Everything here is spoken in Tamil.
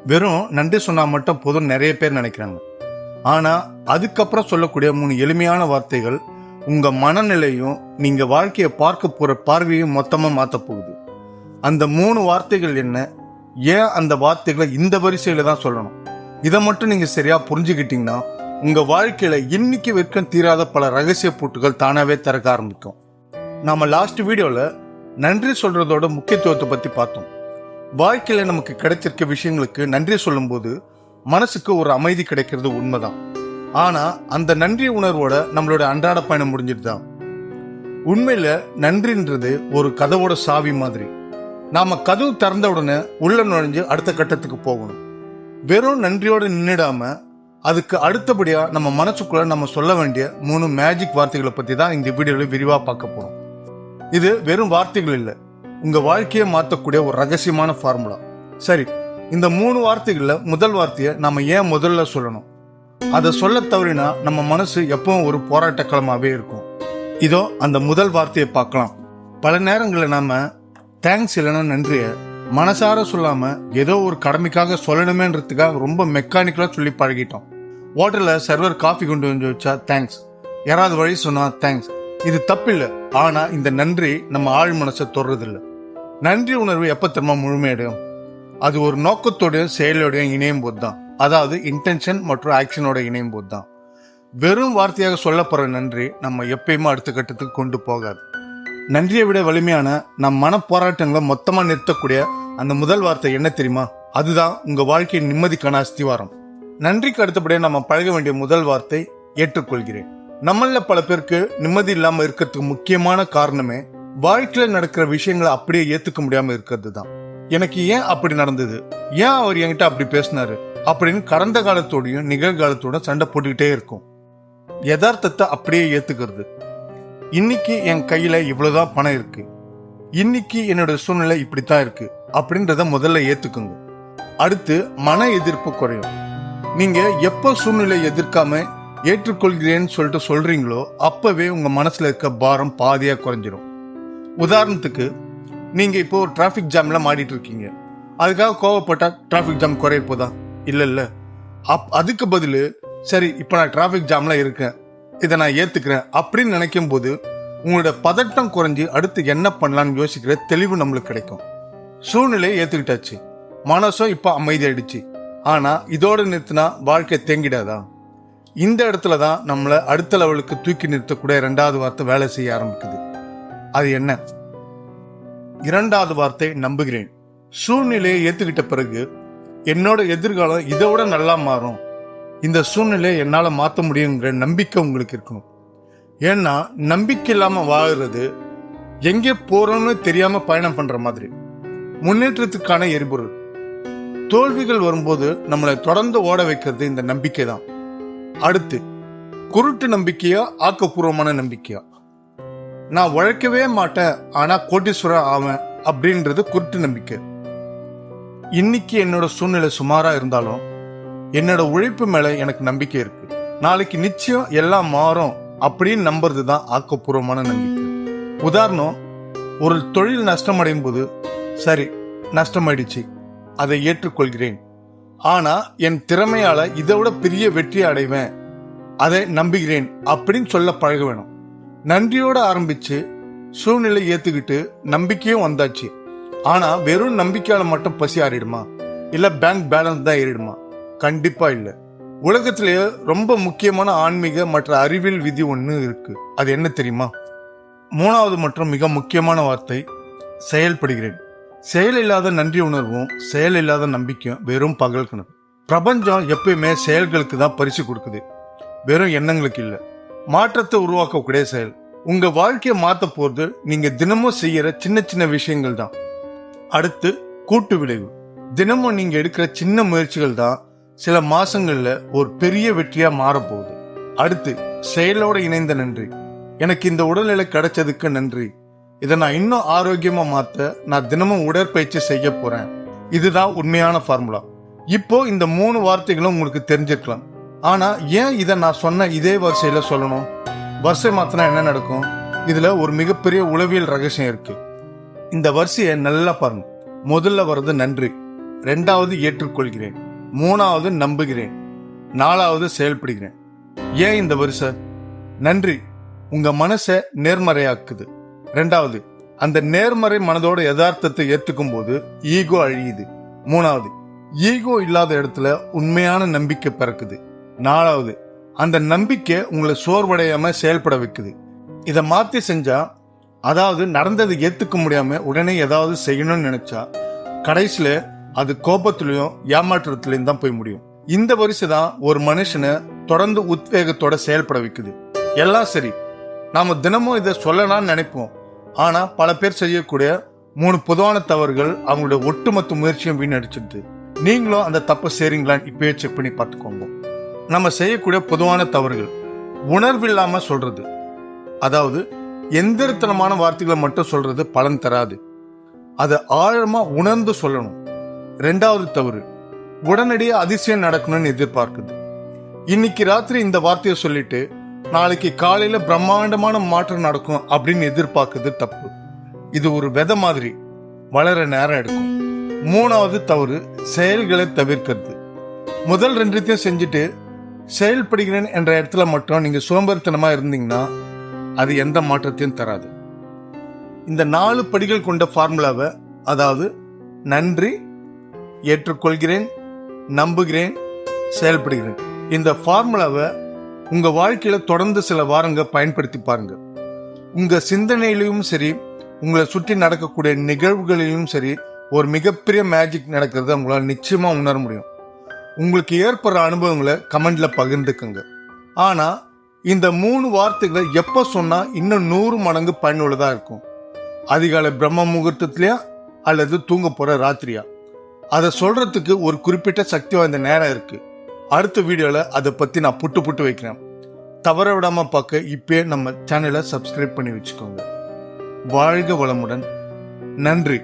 வெறும் நன்றி சொன்னா மட்டும் போதும் நிறைய பேர் நினைக்கிறாங்க. ஆனா அதுக்கப்புறம் சொல்லக்கூடிய 3 எளிமையான வார்த்தைகள் உங்க மனநிலையும் நீங்க வாழ்க்கையை பார்க்க போற பார்வையும் மொத்தமா மாத்த போகுது. அந்த 3 வார்த்தைகள் என்ன, ஏன் அந்த வார்த்தைகளை இந்த வரிசையில தான் சொல்லணும், இதை மட்டும் நீங்க சரியா புரிஞ்சுக்கிட்டீங்கன்னா உங்க வாழ்க்கையில இன்னைக்கு வரைக்கும் தீராத பல ரகசிய பூட்டுகள் தானாவே திறக்க ஆரம்பிக்கும். நாம லாஸ்ட் வீடியோல நன்றி சொல்றதோட முக்கியத்துவத்தை பத்தி பார்த்தோம். வாழ்க்கையில நமக்கு கிடைச்சிருக்க விஷயங்களுக்கு நன்றி சொல்லும் போது மனசுக்கு ஒரு அமைதி கிடைக்கிறது உண்மைதான். ஆனா அந்த நன்றி உணர்வோட நம்மளோட அன்றாட பயணம் முடிஞ்சிட்டுதான். உண்மையில நன்றின்றது ஒரு கதவோட சாவி மாதிரி. நாம கதவு திறந்த உடனே உள்ள நுழைஞ்சு அடுத்த கட்டத்துக்கு போகணும். வெறும் நன்றியோட நின்றுடாம அதுக்கு அடுத்தபடியா நம்ம மனசுக்குள்ள நம்ம சொல்ல வேண்டிய 3 மேஜிக் வார்த்தைகளை பத்தி தான் இந்த வீடியோல விரிவா பார்க்க போறோம். இது வெறும் வார்த்தைகள் இல்லை, உங்க வாழ்க்கையை மாற்றக்கூடிய ஒரு ரகசியமான ஃபார்முலா. சரி, இந்த 3 வார்த்தைகள்ல முதல் வார்த்தையை நாம ஏன் முதல்ல சொல்லணும்? அதை சொல்ல தவறினா நம்ம மனசு எப்பவும் ஒரு போராட்ட களமாவே இருக்கும். இதோ அந்த முதல் வார்த்தையை பார்க்கலாம். பல நேரங்களில் நாம தேங்க்ஸ் இல்லைன்னா நன்றிய மனசார சொல்லாம ஏதோ ஒரு கடமைக்காக சொல்லணுமேன்றதுக்காக ரொம்ப மெக்கானிக்கலா சொல்லி பழகிட்டோம். ஹோட்டல்ல சர்வர் காஃபி கொண்டு வந்து வச்சா தேங்க்ஸ், யாராவது வழி சொன்னா தேங்க்ஸ். இது தப்பில்லை, ஆனா இந்த நன்றி நம்ம ஆழ் மனசை தொடுறதில்லை. நன்றி உணர்வு எப்ப திரும்ப முழுமையடையும்? அது ஒரு நோக்கத்தோடையும் செயலோடையும் இணையும் போது தான், அதாவது இன்டென்ஷன் மற்றும் ஆக்ஷனோட இணையும் போது தான். வெறும் வார்த்தையாக சொல்லப்படுற நன்றி நம்ம எப்பயுமே அடுத்த கட்டத்துக்கு கொண்டு போகாது. நன்றியை விட வலிமையான நம் மன போராட்டங்களை மொத்தமா நிறுத்தக்கூடிய அந்த முதல் வார்த்தை என்ன தெரியுமா? அதுதான் உங்க வாழ்க்கையின் நிம்மதிக்கான அஸ்திவாரம். நன்றிக்கு அடுத்தபடியாக நம்ம பழக வேண்டிய முதல் வார்த்தை ஏற்றுக்கொள்கிறேன். நம்மள பல பேருக்கு நிம்மதி இல்லாம இருக்கிறதுக்கு முக்கியமான காரணமே வாழ்க்கையில நடக்கிற விஷயங்களை அப்படியே ஏத்துக்க முடியாம இருக்கிறது தான். எனக்கு ஏன் அப்படி நடந்தது, ஏன் அவர் என்கிட்ட அப்படி பேசினாரு அப்படின்னு கடந்த காலத்தோடையும் நிகழ்காலத்தோட சண்டை போட்டுக்கிட்டே இருக்கும். யதார்த்தத்தை அப்படியே ஏத்துக்கிறது. இன்னைக்கு என் கையில இவ்வளவுதான் பணம் இருக்கு, இன்னைக்கு என்னோட சூழ்நிலை இப்படித்தான் இருக்கு அப்படின்றத முதல்ல ஏத்துக்குங்க. அடுத்து மன எதிர்ப்பு குறையும். நீங்க எப்ப சூழ்நிலை எதிர்க்காம ஏற்றுக்கொள்கிறேன்னு சொல்லிட்டு சொல்றீங்களோ அப்பவே உங்க மனசுல இருக்க பாரம் பாதியா குறைஞ்சிடும். உதாரணத்துக்கு, நீங்க இப்போ ஒரு டிராபிக் ஜாம்ல மாட்டிட்டு இருக்கீங்க. அதுக்காக கோவப்பட்டா டிராபிக் ஜாம் குறைய போதா? இல்ல. அதுக்கு பதிலு சரி இப்ப நான் டிராபிக் ஜாம்ல இருக்கேன், இதை நான் ஏத்துக்கிறேன் அப்படின்னு நினைக்கும் போது உங்களோட பதட்டம் குறைஞ்சி அடுத்து என்ன பண்ணலாம்னு யோசிக்கிற தெளிவு நம்மளுக்கு கிடைக்கும். சூழ்நிலையை ஏத்துக்கிட்டாச்சு, மனசும் இப்ப அமைதி ஆயிடுச்சு. ஆனா இதோட நிறுத்தினா வாழ்க்கை தேங்கிடாதா? இந்த இடத்துலதான் நம்மள அடுத்த லெவலுக்கு தூக்கி நிறுத்தக்கூடிய 2வது வார்த்தை வேலை செய்ய ஆரம்பிக்குது. அது என்ன? 2வது வார்த்தை நம்புகிறேன். சூழ்நிலையை ஏத்துக்கிட்ட பிறகு என்னோட எதிர்காலம் இதை விட நல்லா மாறும், இந்த சூழ்நிலையை என்னால மாற்ற முடியுங்கிற நம்பிக்கை உங்களுக்கு இருக்கணும். ஏன்னா நம்பிக்கை இல்லாம வாழுறது எங்கே போறோம்னு தெரியாம பயணம் பண்ற மாதிரி. முன்னேற்றத்துக்கான எரிபொருள். தோல்விகள் வரும்போது நம்மளை தொடர்ந்து ஓட வைக்கிறது இந்த நம்பிக்கை தான். அடுத்து, குருட்டு நம்பிக்கையா ஆக்கப்பூர்வமான நம்பிக்கையா? நான் உழைக்கவே மாட்டேன் ஆனா கோட்டீஸ்வரன் ஆவேன் அப்படின்றது குருட்டு நம்பிக்கை. இன்னைக்கு என்னோட சூழ்நிலை சுமாரா இருந்தாலும் என்னோட உழைப்பு மேல எனக்கு நம்பிக்கை இருக்கு, நாளைக்கு நிச்சயம் எல்லாம் மாறும் அப்படின்னு நம்புறது தான் ஆக்கப்பூர்வமான நம்பிக்கை. உதாரணம், ஒரு தொழில் நஷ்டமடையும் போது சரி நஷ்டமாயிடுச்சு, அதை ஏற்றுக்கொள்கிறேன், ஆனா என் திறமையால இதை விட பெரிய வெற்றி அடைவேன், அதை நம்புகிறேன் அப்படின்னு சொல்ல பழக வேணும். நன்றியோட ஆரம்பிச்சு சூழ்நிலை ஏத்துக்கிட்டு நம்பிக்கையும் வந்தாச்சு. ஆனா வெறும் நம்பிக்கையால மட்டும் பசி ஆறிடுமா? இல்ல பேங்க் பேலன்ஸ் தான் ஏறிடுமா? கண்டிப்பா இல்ல. உலகத்திலேயே ரொம்ப முக்கியமான ஆன்மீக மற்ற அறிவியல் விதி ஒண்ணு இருக்கு. அது என்ன தெரியுமா? 3வது மற்றும் மிக முக்கியமான வார்த்தை செயல்படுகிறேன். செயல் இல்லாத நன்றி உணர்வும் செயல் இல்லாத நம்பிக்கையும் வெறும் பகல் கனவு. பிரபஞ்சம் எப்பயுமே செயல்களுக்கு தான் பரிசு கொடுக்குது, வெறும் எண்ணங்களுக்கு இல்ல. மாற்றத்தை உருவாக்கக்கூடிய செயல். உங்க வாழ்க்கையை மாத்த போறது நீங்க தினமும் செய்யற சின்ன சின்ன விஷயங்கள் தான். அடுத்து கூட்டு விளைவு. தினமும் நீங்க எடுக்கிற சின்ன முயற்சிகள் தான் சில மாசங்கள்ல ஒரு பெரிய வெற்றியா மாறப்போகுது. அடுத்து செயலோட இணைந்த நன்றி. எனக்கு இந்த உடல்நிலை கிடைச்சதுக்கு நன்றி, இதை நான் இன்னும் ஆரோக்கியமா மாத்த நான் தினமும் உடற்பயிற்சி செய்ய போறேன். இதுதான் உண்மையான ஃபார்முலா. இப்போ இந்த 3 வார்த்தைகளும் உங்களுக்கு தெரிஞ்சிருக்கலாம். ஆனா ஏன் இதை நான் சொன்ன இதே வரிசையில சொல்லணும்? வரிசை மாத்தினா என்ன நடக்கும்? இதுல ஒரு மிகப்பெரிய உளவியல் ரகசியம் இருக்கு. இந்த வரிசையை நல்லா பாருங்க. முதல்ல வர்றது நன்றி. 2வது ஏற்றுக்கொள்கிறேன், 3வது நம்புகிறேன், 4வது செயல்படுகிறேன். ஏன் இந்த வரிசை? நன்றி உங்க மனசை நேர்மறையாக்குது. 2வது, அந்த நேர்மறை மனதோட யதார்த்தத்தை ஏத்துக்கும் போது ஈகோ அழியுது. 3வது, ஈகோ இல்லாத இடத்துல உண்மையான நம்பிக்கை பிறக்குது. 4வது, அந்த நம்பிக்கை உங்களை சோர்வடையாம செயல்பட வைக்குது. இதை மாத்தி செஞ்சா, அதாவது நடந்ததை ஏத்துக்க முடியாம உடனே ஏதாவது செய்யணும்னு நினைச்சா கடைசியில அது கோபத்திலையும் ஏமாற்றத்திலையும் தான் போய் முடியும். இந்த வரிசை தான் ஒரு மனுஷனை தொடர்ந்து உத்வேகத்தோட செயல்பட வைக்குது. எல்லாம் சரி, நாம தினமும் இதை சொல்லலாம்னு நினைப்போம். ஆனா பல பேர் செய்யக்கூடிய 3 பொதுவான தவறுகள் அவங்களுடைய ஒட்டுமொத்த முயற்சியும் வீணடிச்சிடுது. நீங்களும் அந்த தப்பை செய்றீங்களான்னு இப்பயே செக் பண்ணி பார்த்துக்கோங்க. நம்ம செய்யக்கூடிய பொதுவான தவறுகள்: உணர்வில்லாம சொல்றது, அதாவது எந்திரத்தனமான வார்த்தைகளை மட்டும் சொல்றது பலன் தராது. அதை ஆழமா உணர்ந்து சொல்லணும். 2வது தவறு, உடனடியே அதிசயம் நடக்கணும்னு எதிர்பார்க்குது. இன்னைக்கு ராத்திரி இந்த வார்த்தையை சொல்லிட்டு நாளைக்கு காலையில பிரம்மாண்டமான மாற்றம் நடக்கும் அப்படின்னு எதிர்பார்க்குது தப்பு. இது ஒரு விதை மாதிரி, வளர நேரம் எடுக்கும். 3வது தவறு, செயல்களை தவிர்க்கிறது. முதல் 2த்தையும் செஞ்சுட்டு செயல்படுகிறேன் என்ற இடத்துல மட்டும் நீங்க சோம்பேறித்தனமா இருந்தீங்கன்னா அது எந்த மாற்றத்தையும் தராது. இந்த 4 படிகள் கொண்ட ஃபார்முலாவை, அதாவது நன்றி, ஏற்றுக்கொள்கிறேன், நம்புகிறேன், செயல்படுகிறேன், இந்த ஃபார்முலாவை உங்க வாழ்க்கையில தொடர்ந்து சில வாரங்கள் பயன்படுத்தி பாருங்க. உங்க சிந்தனையிலும் சரி, உங்களை சுற்றி நடக்கக்கூடிய நிகழ்வுகளிலும் சரி, ஒரு மிகப்பெரிய மேஜிக் நடக்கிறத உங்களால் நிச்சயமா உணர முடியும். உங்களுக்கு ஏற்படுற அனுபவங்களை கமெண்ட்ல பகிர்ந்துக்குங்க. ஆனா இந்த 3 வார்த்தைகளை எப்ப சொன்னா இன்னும் 100 மடங்கு பயனுள்ளதா இருக்கும்? அதிகாலை பிரம்ம முகூர்த்தத்திலயா அல்லது தூங்க போற ராத்திரியா? அதை சொல்றதுக்கு ஒரு குறிப்பிட்ட சக்தி வாய்ந்த நேரம் இருக்கு. அடுத்த வீடியோல அதை பத்தி நான் புட்டு வைக்கிறேன். தவற விடாம பார்க்க இப்பயே நம்ம சேனலை சப்ஸ்கிரைப் பண்ணி வச்சுக்கோங்க. வாழ்க வளமுடன். நன்றி.